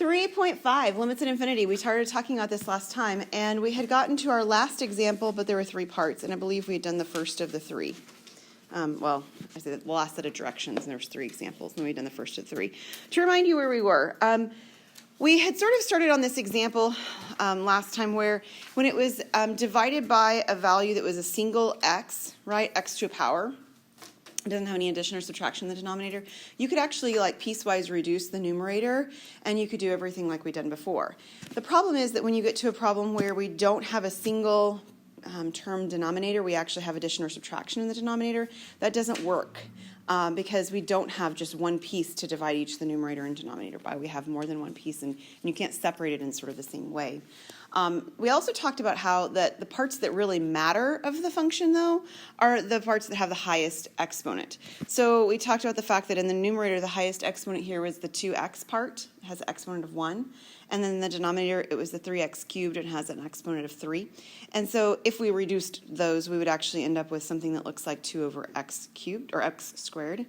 3.5, limits at infinity. We started talking about this last time, and we had gotten to our last example, but there were 3 parts, and I believe we had done the first of the 3. Well, I said the last set of directions, and there's 3 examples, and we had done the first of 3. To remind you where we were, we had sort of started on this example last time where when it was divided by a value that was a single x, right, x to a power, it doesn't have any addition or subtraction in the denominator, you could actually like piecewise reduce the numerator and you could do everything like we'd done before. The problem is that when you get to a problem where we don't have a single term denominator, we actually have addition or subtraction in the denominator, that doesn't work because we don't have just one piece to divide each the numerator and denominator by. We have more than one piece and you can't separate it in sort of the same way. We also talked about how that the parts that really matter of the function, though, are the parts that have the highest exponent. So we talked about the fact that in the numerator, the highest exponent here was the 2x part. It has an exponent of 1. And then in the denominator, it was the 3x cubed. It has an exponent of 3. And so if we reduced those, we would actually end up with something that looks like 2 over x cubed, or x squared.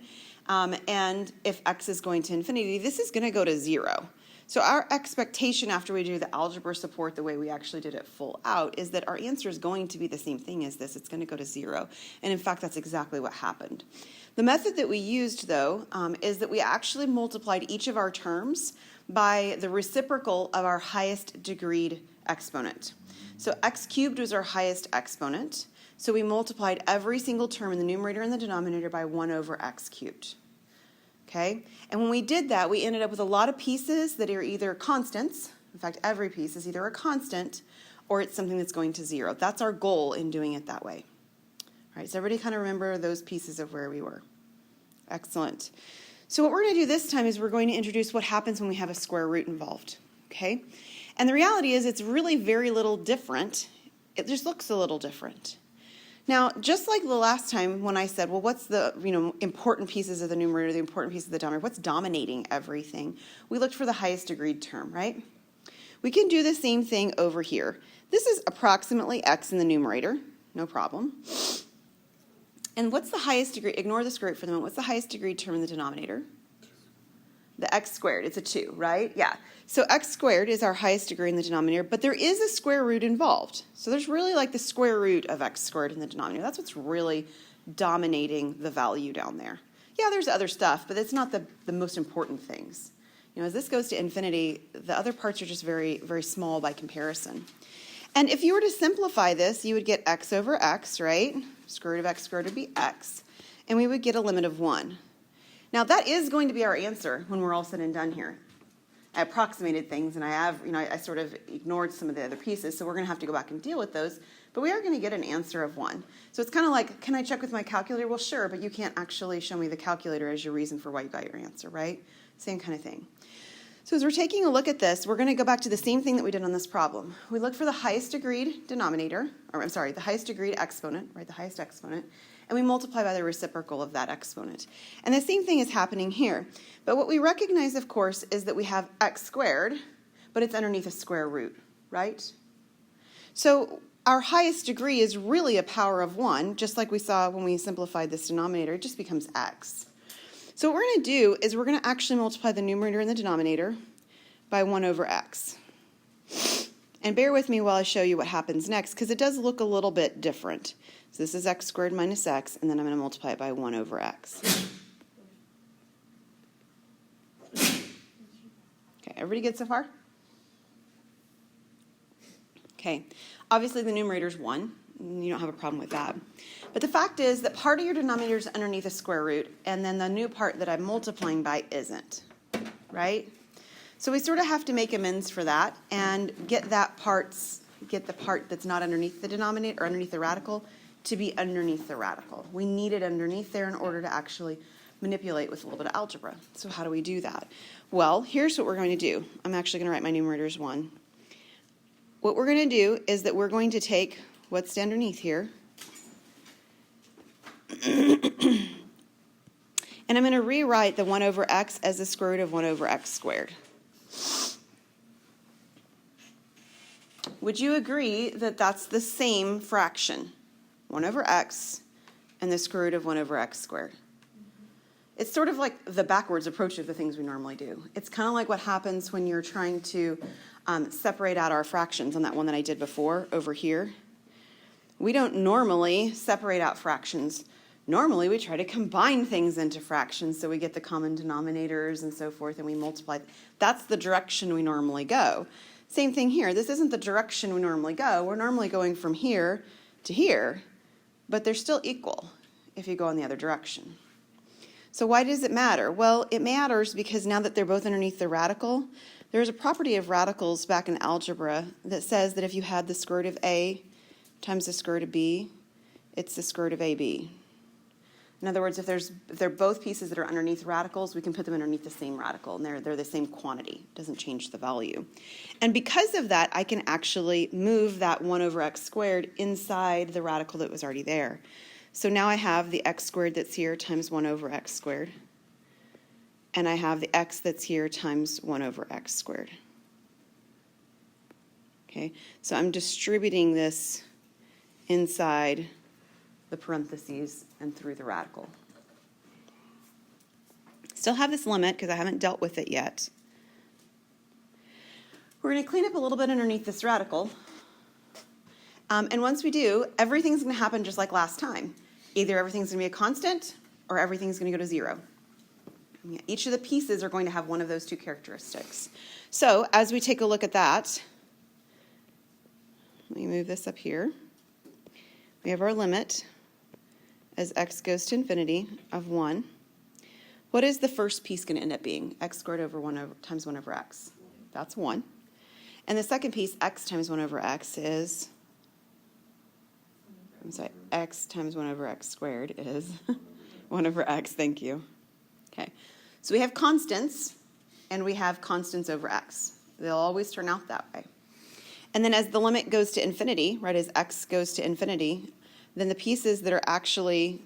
And if x is going to infinity, this is going to go to 0. So our expectation after we do the algebra support the way we actually did it full out is that our answer is going to be the same thing as this. It's going to go to 0. And in fact, that's exactly what happened. The method that we used, though, is that we actually multiplied each of our terms by the reciprocal of our highest degreed exponent. So x cubed was our highest exponent. So we multiplied every single term in the numerator and the denominator by 1 over x cubed. Okay? And when we did that, we ended up with a lot of pieces that are either constants. In fact, every piece is either a constant or it's something that's going to 0. That's our goal in doing it that way. All right, so everybody kind of remember those pieces of where we were. Excellent. So what we're going to do this time is we're going to introduce what happens when we have a square root involved. Okay? And the reality is it's really very little different. It just looks a little different. Now, just like the last time when I said, well, what's the important pieces of the numerator, the important pieces of the denominator, what's dominating everything? We looked for the highest degreed term, right? We can do the same thing over here. This is approximately x in the numerator, no problem. And what's the highest degree? Ignore the square root for the moment. What's the highest degree term in the denominator? The x squared. It's a 2, right? Yeah. So x squared is our highest degree in the denominator, but there is a square root involved. So there's really like the square root of x squared in the denominator. That's what's really dominating the value down there. Yeah, there's other stuff, but it's not the most important things. As this goes to infinity, the other parts are just very, very small by comparison. And if you were to simplify this, you would get x over x, right? Square root of x squared would be x. And we would get a limit of 1. Now, that is going to be our answer when we're all said and done here. I approximated things, and I sort of ignored some of the other pieces, so we're going to have to go back and deal with those. But we are going to get an answer of 1. So it's kind of like, can I check with my calculator? Well, sure, but you can't actually show me the calculator as your reason for why you got your answer, right? Same kind of thing. So as we're taking a look at this, we're going to go back to the same thing that we did on this problem. We look for the highest degreed denominator, the highest degreed exponent, right, the highest exponent, and we multiply by the reciprocal of that exponent. And the same thing is happening here. But what we recognize, of course, is that we have x squared, but it's underneath a square root, right? So our highest degree is really a power of 1, just like we saw when we simplified this denominator. It just becomes x. So what we're going to do is we're going to actually multiply the numerator and the denominator by 1 over x. And bear with me while I show you what happens next, because it does look a little bit different. So this is x squared minus x, and then I'm going to multiply it by 1 over x. Okay, everybody good so far? Okay, obviously the numerator is 1. You don't have a problem with that. But the fact is that part of your denominator is underneath a square root, and then the new part that I'm multiplying by isn't, right? So we sort of have to make amends for that and get the part that's not underneath the denominator or underneath the radical to be underneath the radical. We need it underneath there in order to actually manipulate with a little bit of algebra. So how do we do that? Well, here's what we're going to do. I'm actually going to write my numerator as 1. What we're going to do is that we're going to take what's underneath here, and I'm going to rewrite the 1 over x as the square root of 1 over x squared. Would you agree that that's the same fraction? 1 over x and the square root of 1 over x squared. It's sort of like the backwards approach of the things we normally do. It's kind of like what happens when you're trying to separate out our fractions on that one that I did before over here. We don't normally separate out fractions. Normally, we try to combine things into fractions so we get the common denominators and so forth, and we multiply. That's the direction we normally go. Same thing here. This isn't the direction we normally go. We're normally going from here to here, but they're still equal if you go in the other direction. So why does it matter? Well, it matters because now that they're both underneath the radical, there's a property of radicals back in algebra that says that if you had the square root of a times the square root of b, it's the square root of ab. In other words, if they're both pieces that are underneath radicals, we can put them underneath the same radical, and they're the same quantity. It doesn't change the value. And because of that, I can actually move that 1 over x squared inside the radical that was already there. So now I have the x squared that's here times 1 over x squared. And I have the x that's here times 1 over x squared. Okay, so I'm distributing this inside the parentheses and through the radical. Still have this limit because I haven't dealt with it yet. We're going to clean up a little bit underneath this radical. And once we do, everything's going to happen just like last time. Either everything's going to be a constant or everything's going to go to 0. Each of the pieces are going to have one of those two characteristics. So as we take a look at that, let me move this up here. We have our limit as x goes to infinity of 1. What is the first piece going to end up being? X squared over 1 times 1 over x. That's 1. And the second piece, x times 1 over x, is, x times 1 over x squared is 1 over x. Thank you. Okay. So we have constants, and we have constants over x. They'll always turn out that way. And then as the limit goes to infinity, right, as x goes to infinity, then the pieces that are actually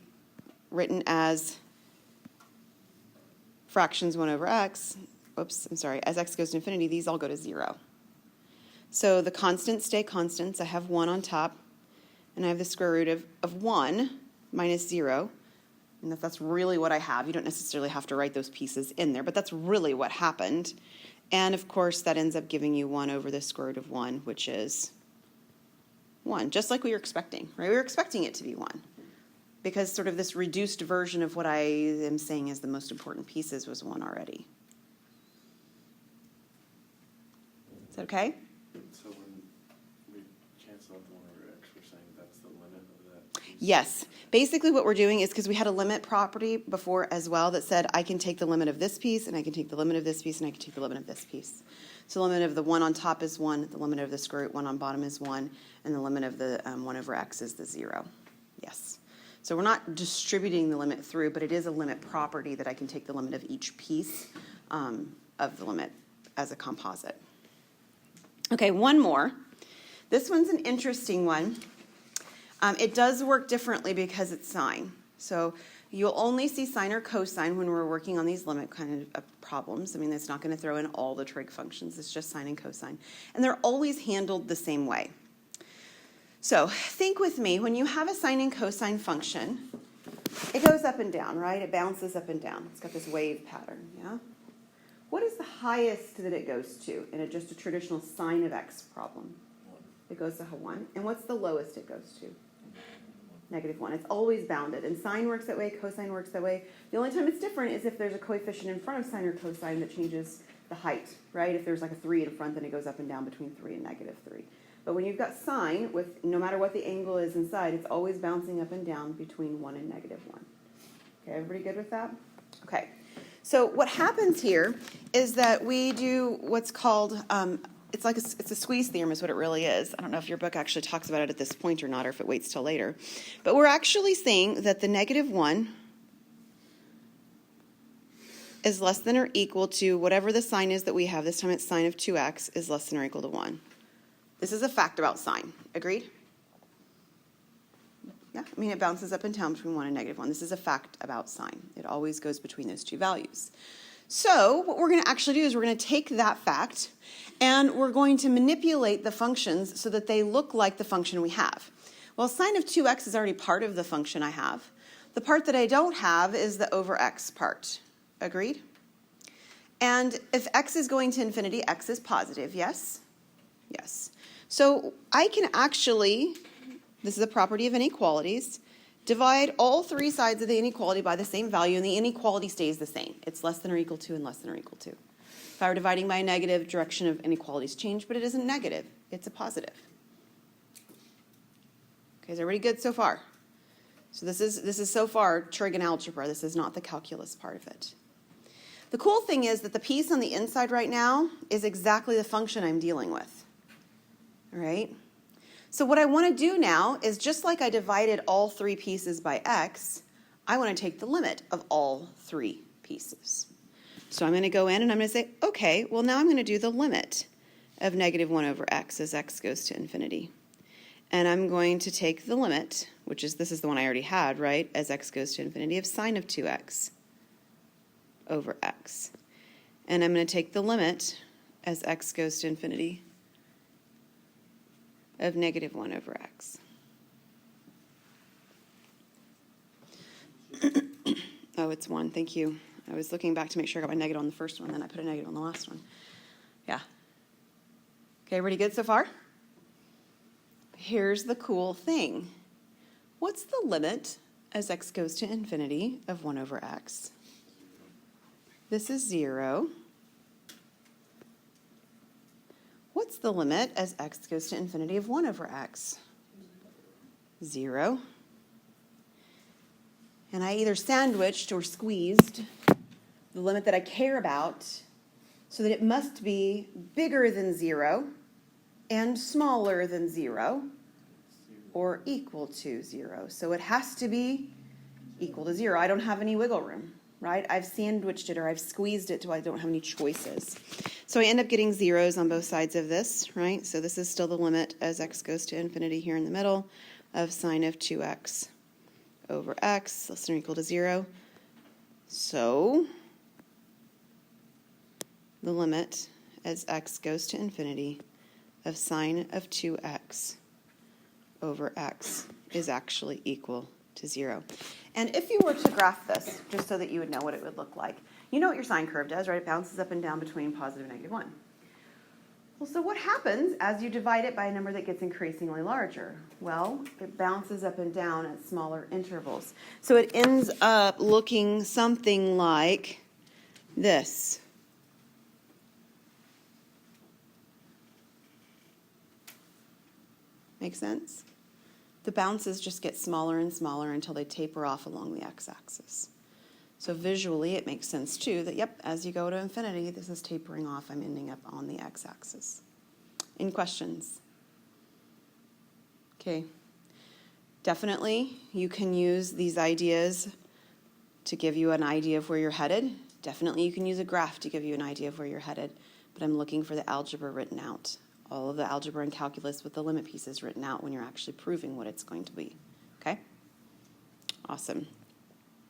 written as fractions 1 over x, as x goes to infinity, these all go to 0. So the constants stay constants. I have 1 on top, and I have the square root of 1 minus 0. And that's really what I have. You don't necessarily have to write those pieces in there, but that's really what happened. And of course, that ends up giving you 1 over the square root of 1, which is 1, just like we were expecting, right? We were expecting it to be 1 because sort of this reduced version of what I am saying is the most important pieces was 1 already. Is that okay? So when we cancel out the 1 over x, we're saying that's the limit of that piece? Yes. Basically what we're doing is because we had a limit property before as well that said I can take the limit of this piece, and I can take the limit of this piece, and I can take the limit of this piece. So the limit of the 1 on top is 1, the limit of the square root 1 on bottom is 1, and the limit of the 1 over x is the 0. Yes. So we're not distributing the limit through, but it is a limit property that I can take the limit of each piece of the limit as a composite. Okay, one more. This one's an interesting one. It does work differently because it's sine. So you'll only see sine or cosine when we're working on these limit kind of problems. I mean, it's not going to throw in all the trig functions. It's just sine and cosine. And they're always handled the same way. So think with me. When you have a sine and cosine function, it goes up and down, right? It bounces up and down. It's got this wave pattern, yeah? What is the highest that it goes to in just a traditional sine of x problem? 1. It goes to 1. And what's the lowest it goes to? -1. It's always bounded. And sine works that way, cosine works that way. The only time it's different is if there's a coefficient in front of sine or cosine that changes the height, right? If there's like a 3 in front, then it goes up and down between 3 and -3. But when you've got sine, with no matter what the angle is inside, it's always bouncing up and down between 1 and -1. Okay, everybody good with that? Okay. So what happens here is that we do what's called it's a squeeze theorem is what it really is. I don't know if your book actually talks about it at this point or not, or if it waits till later. But we're actually saying that the -1 is less than or equal to whatever the sign is that we have. This time it's sine of 2x is less than or equal to 1. This is a fact about sine. Agreed? Yeah, I mean, it bounces up and down between 1 and -1. This is a fact about sine. It always goes between those two values. So what we're going to actually do is we're going to take that fact and we're going to manipulate the functions so that they look like the function we have. Well, sine of 2x is already part of the function I have. The part that I don't have is the over x part. Agreed? And if x is going to infinity, x is positive, yes? Yes. So I can actually, this is a property of inequalities, divide all three sides of the inequality by the same value, and the inequality stays the same. It's less than or equal to and less than or equal to. If I were dividing by a negative, direction of inequalities change, but it isn't negative. It's a positive. Okay, is everybody good so far? So this is so far trig and algebra. This is not the calculus part of it. The cool thing is that the piece on the inside right now is exactly the function I'm dealing with. All right? So what I want to do now is, just like I divided all three pieces by x, I want to take the limit of all three pieces. So I'm going to go in and I'm going to say, okay, well now I'm going to do the limit of negative 1 over x as x goes to infinity. And I'm going to take the limit, which is, this is the one I already had, right, as x goes to infinity, of sine of 2x over x. And I'm going to take the limit as x goes to infinity of negative 1 over x. Oh, it's 1. Thank you. I was looking back to make sure I got my negative on the first one, then I put a negative on the last one. Yeah. Okay, everybody good so far? Here's the cool thing. What's the limit as x goes to infinity of 1 over x? This is 0. What's the limit as x goes to infinity of 1 over x? 0. And I either sandwiched or squeezed the limit that I care about so that it must be bigger than 0 and smaller than 0 or equal to 0. So it has to be equal to 0. I don't have any wiggle room, right? I've sandwiched it or I've squeezed it till I don't have any choices. So I end up getting zeros on both sides of this, right? So this is still the limit as x goes to infinity here in the middle of sine of 2x over x less than or equal to 0. So the limit as x goes to infinity of sine of 2x over x is actually equal to 0. And if you were to graph this, just so that you would know what it would look like, you know what your sine curve does, right? It bounces up and down between positive and negative 1. Well, so what happens as you divide it by a number that gets increasingly larger? Well, it bounces up and down at smaller intervals. So it ends up looking something like this. Make sense? The bounces just get smaller and smaller until they taper off along the x-axis. So visually, it makes sense too that, yep, as you go to infinity, this is tapering off. I'm ending up on the x-axis. Any questions? Okay. Definitely, you can use these ideas to give you an idea of where you're headed. Definitely, you can use a graph to give you an idea of where you're headed. But I'm looking for the algebra written out. All of the algebra and calculus with the limit pieces written out when you're actually proving what it's going to be. Okay? Awesome.